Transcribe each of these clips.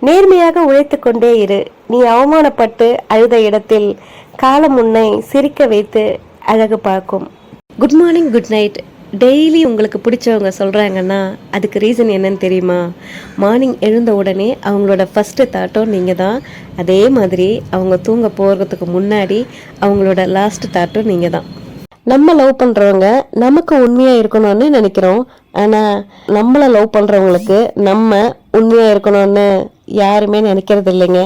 நேர்மையாக உழைத்து கொண்டே இரு. நீ அவமானப்பட்டு அழுத இடத்தில் காலம் உன்னை சிரிக்க வைத்து அழகு பார்க்கும். Good morning, good night daily உங்களுக்கு பிடிச்சவங்க சொல்கிறாங்கன்னா அதுக்கு ரீசன் என்னன்னு தெரியுமா? மார்னிங் எழுந்த உடனே அவங்களோட ஃபஸ்ட்டு தாட்டும் நீங்கள் தான். அதே மாதிரி அவங்க தூங்க போகிறதுக்கு முன்னாடி அவங்களோட லாஸ்ட் தாட்டும் நீங்கள் தான். நம்ம லவ் பண்ணுறவங்க நமக்கு உண்மையாக இருக்கணும்னு நினைக்கிறோம். ஆனால் நம்மளை லவ் பண்ணுறவங்களுக்கு நம்ம உண்மையாக இருக்கணும்னு யாருமே நினைக்கிறது இல்லைங்க.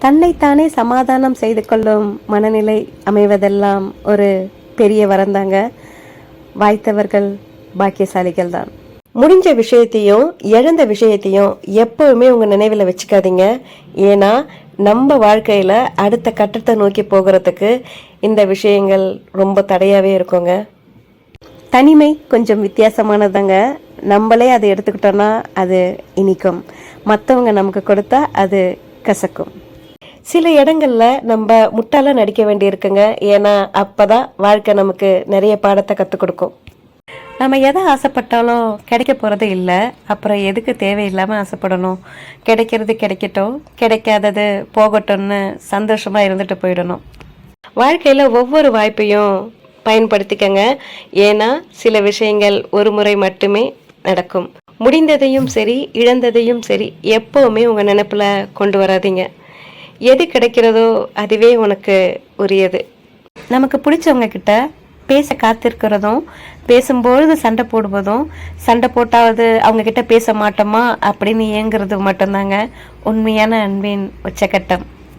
தன்னைத்தானே சமாதானம் செய்து கொள்ளும் மனநிலை அமைவதெல்லாம் ஒரு பெரிய வரந்தாங்க. வாய்த்தவர்கள் பாக்கியசாலிகள் தான். முடிஞ்ச விஷயத்தையும் இழந்த விஷயத்தையும் எப்பவுமே உங்கள் நினைவில் வச்சுக்காதீங்க. ஏன்னா நம்ம வாழ்க்கையில் அடுத்த கட்டத்தை நோக்கி போகிறதுக்கு இந்த விஷயங்கள் ரொம்ப தடையாகவே இருக்குங்க. தனிமை கொஞ்சம் வித்தியாசமானதாங்க. நம்மளே அதை எடுத்துக்கிட்டோன்னா அது இனிக்கும், மற்றவங்க நமக்கு கொடுத்தா அது கசக்கும். சில இடங்களில் நம்ம முட்டாளாக நடிக்க வேண்டியிருக்குங்க. ஏன்னா அப்போ தான் வாழ்க்கை நமக்கு நிறைய பாடத்தை கற்றுக் கொடுக்கும். நம்ம எதை ஆசைப்பட்டாலும் கிடைக்க போகிறது இல்லை. அப்புறம் எதுக்கு தேவையில்லாமல் ஆசைப்படணும்? கிடைக்கிறது கிடைக்கட்டும், கிடைக்காதது போகட்டும்னு சந்தோஷமாக இருந்துட்டு போயிடணும். வாழ்க்கையில் ஒவ்வொரு வாய்ப்பையும் பயன்படுத்திக்கங்க. ஏன்னா சில விஷயங்கள் ஒரு முறை மட்டுமே நடக்கும். முடிந்ததையும் சரி இழந்ததையும் சரி எப்போவுமே உங்கள் நினைப்பில் கொண்டு வராதீங்க. எது கிடைக்கிறதோ அதுவே உனக்கு உரியது. நமக்கு பிடிச்சவங்க கிட்ட பேச காத்திருக்கிறதும், பேசும்பொழுது சண்டை போடுவதும், சண்டை போட்டாவது அவங்க கிட்ட பேச மாட்டோமா அப்படின்னு ஏங்குறது மட்டும்தாங்க உண்மையான அன்பின் உச்சக்கட்டம்.